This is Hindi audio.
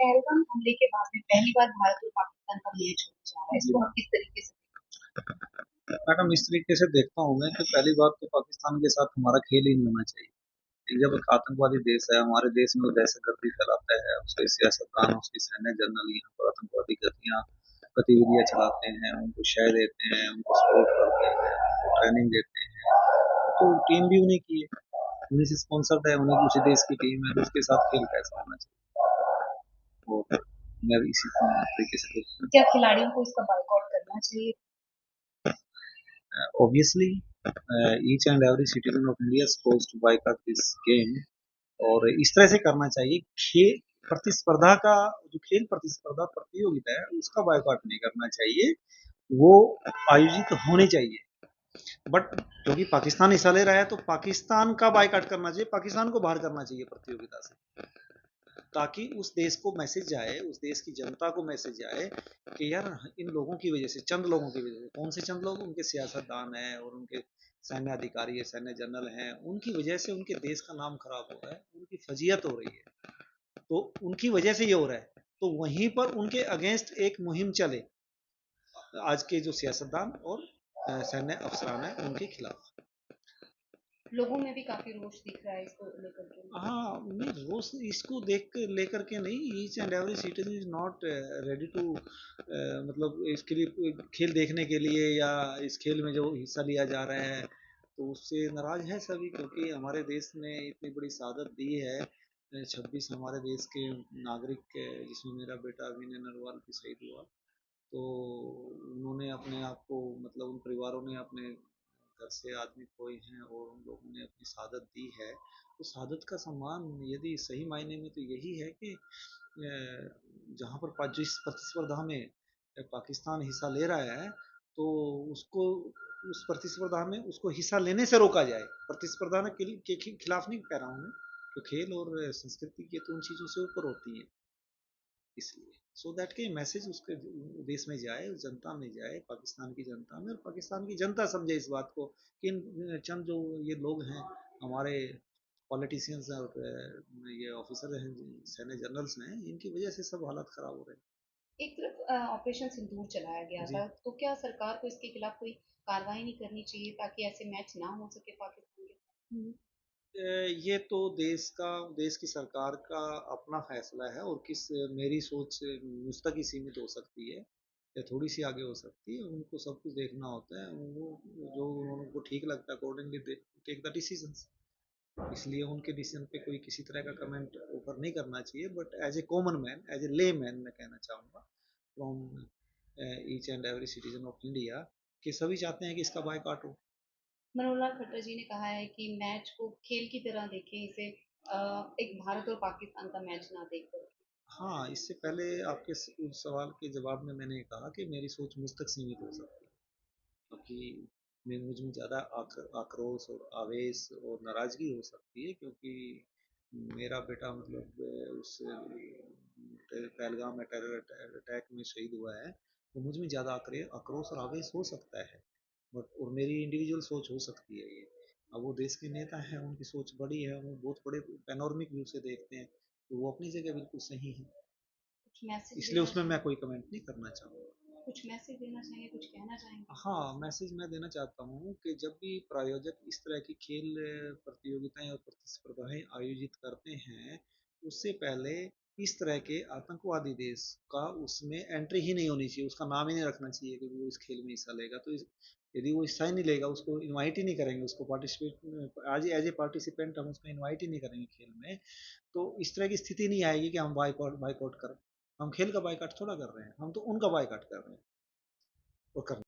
पहलगाम हमले के बाद में पहली बार भारत और पाकिस्तान का मैच होने जा रहा है। इसको आप किस तरीके से मैडम, इस तरीके से देखता हूँ मैं कि पहली बात तो पाकिस्तान के साथ हमारा खेल ही नहीं होना चाहिए। एक जब एक आतंकवादी देश है, हमारे देश में वो दहशतगर्दी फैलाता है, उसके सियासतदान, उसके सैन्य जनरल यहाँ पर आतंकवादी गतिविधियां चलाते हैं, उनको शय देते हैं, उनको सपोर्ट करते हैं, उनको ट्रेनिंग देते हैं। तो टीम भी उन्हीं की है, उन्हीं से स्पॉन्सर्ड है, उन्हीं उसी देश की टीम है, तो उसके साथ खेल कैसा होना चाहिए। और मैं इसी तरीके से देखता हूँ। क्या खिलाड़ियों को इसका बायकॉट करना चाहिए? Obviously, each and every citizen of India is supposed to boycott this game। और इस तरह से करना चाहिए, खेल प्रतिस्पर्धा का, जो खेल प्रतिस्पर्धा प्रतियोगिता है उसका बायकॉट नहीं करना चाहिए, वो आयोजित होने चाहिए। बट क्योंकि पाकिस्तान हिस्सा ले रहा है तो पाकिस्तान का बायकॉट करना चाहिए, पाकिस्तान को बाहर करना चाहिए प्रतियोगिता से, ताकि उस देश को मैसेज जाए, उस देश की जनता को मैसेज जाए कि यार इन लोगों की वजह से, चंद लोगों की वजह से, कौन से चंद लोग, उनके सियासतदान हैं और उनके सैन्य अधिकारी है, सैन्य जनरल हैं, उनकी वजह से उनके देश का नाम खराब हो रहा है, उनकी फजीयत हो रही है, तो उनकी वजह से ये हो रहा है। तो वहीं पर उनके अगेंस्ट एक मुहिम चले, आज के जो सियासतदान और सैन्य अफसरान है उनके खिलाफ। लोगों में भी काफी रोष दिख रहा है इसको लेकर के। हाँ, नहीं रोज इसको देख लेकर के नहीं, each and every citizen is not ready to, मतलब इसके लिए खेल देखने के लिए या इस खेल में जो हिस्सा लिया जा रहा है तो उससे नाराज है सभी, क्योंकि हमारे देश ने इतनी बड़ी शहादत दी है। 26 हमारे देश के नागरिक, जिसमें मेरा बेटा अभिनय नरवाल भी शहीद हुआ, तो उन्होंने अपने आप को, मतलब उन परिवारों ने अपने घर से आदमी खोए हैं और उन लोगों ने अपनी शहादत दी है। तो शहादत का सम्मान यदि सही मायने में तो यही है कि जहाँ पर जिस प्रतिस्पर्धा में पाकिस्तान हिस्सा ले रहा है, तो उसको उस प्रतिस्पर्धा में उसको हिस्सा लेने से रोका जाए। प्रतिस्पर्धा के खिलाफ नहीं कह रहा हूँ मैं, तो खेल और संस्कृति की तो उन चीज़ों से ऊपर होती है, इसलिए सो दैट के मैसेज उसके देश में जाए, उस जनता में जाए, पाकिस्तान की जनता में, और पाकिस्तान की जनता समझे इस बात को कि चंद जो ये लोग हैं, हमारे पॉलिटिशियंस और ये ऑफिसर हैं, सैन्य जनरल्स हैं, इनकी वजह से सब हालात खराब हो रहे हैं। एक तरफ ऑपरेशन सिंदूर चलाया गया जी। था, तो क्या सरकार को इसके खिलाफ कोई कार्रवाई नहीं करनी चाहिए ताकि ऐसे मैच ना हो सके पाकिस्तान के साथ? ये तो देश की सरकार का अपना फैसला है, और मेरी सोच मुझ तक ही सीमित हो सकती है या थोड़ी सी आगे हो सकती है, उनको सब कुछ देखना होता है, वो जो उनको ठीक लगता है अकॉर्डिंगली टेक द डिसीजंस। इसलिए उनके डिसीजन पे कोई किसी तरह का कमेंट ऊपर नहीं करना चाहिए, but as a common man, as a lay man, मैं कहना चाहूँगा from each and every citizen of India, कि सभी चाहते हैं कि इसका बायकॉट हो। मनोहर लाल खट्टर जी ने कहा है कि मैच को खेल की तरह देखें, इसे एक भारत और पाकिस्तान का मैच ना देखकर। हाँ, इससे पहले आपके उस सवाल के जवाब में मैंने कहा कि मेरी सोच मुझ तक सीमित हो सकती है, क्योंकि मुझ में ज़्यादा आक्रोश और आवेश और नाराज़गी हो सकती है, क्योंकि मेरा बेटा मतलब उस पहलगाम में टेरर अटैक में शहीद हुआ है, तो मुझ में ज़्यादा आक्रोश और आवेश हो सकता है, बट और मेरी इंडिविजुअल सोच हो सकती है ये। अब वो देश के नेता हैं, उनकी सोच बड़ी है, वो बहुत बड़े पैनोरमिक व्यू से देखते हैं, तो वो अपनी जगह बिल्कुल सही है, कुछ मैसेज इसलिए देना उसमें मैं चाहेंगे? कोई कमेंट नहीं करना चाहूँगा। कुछ मैसेज देना चाहेंगे, कुछ कहना चाहेंगे? हाँ, मैसेज मैं देना चाहता हूँ कि जब भी प्रायोजक इस तरह की खेल प्रतियोगिताएं और प्रतिस्पर्धाएं आयोजित करते हैं, उससे पहले इस तरह के आतंकवादी देश का उसमें एंट्री ही नहीं होनी चाहिए, उसका नाम ही नहीं रखना चाहिए कि वो इस खेल में हिस्सा लेगा। तो यदि वो हिस्सा ही नहीं लेगा, उसको इनवाइट ही नहीं करेंगे, उसको पार्टिसिपेट आज एज ए पार्टिसिपेंट हम उसको इनवाइट ही नहीं करेंगे खेल में, तो इस तरह की स्थिति नहीं आएगी कि हम बाइकआउट बाइकआउट करें। हम खेल का बाइकआउट थोड़ा कर रहे हैं, हम तो उनका बाइकआउट कर रहे हैं, वो कर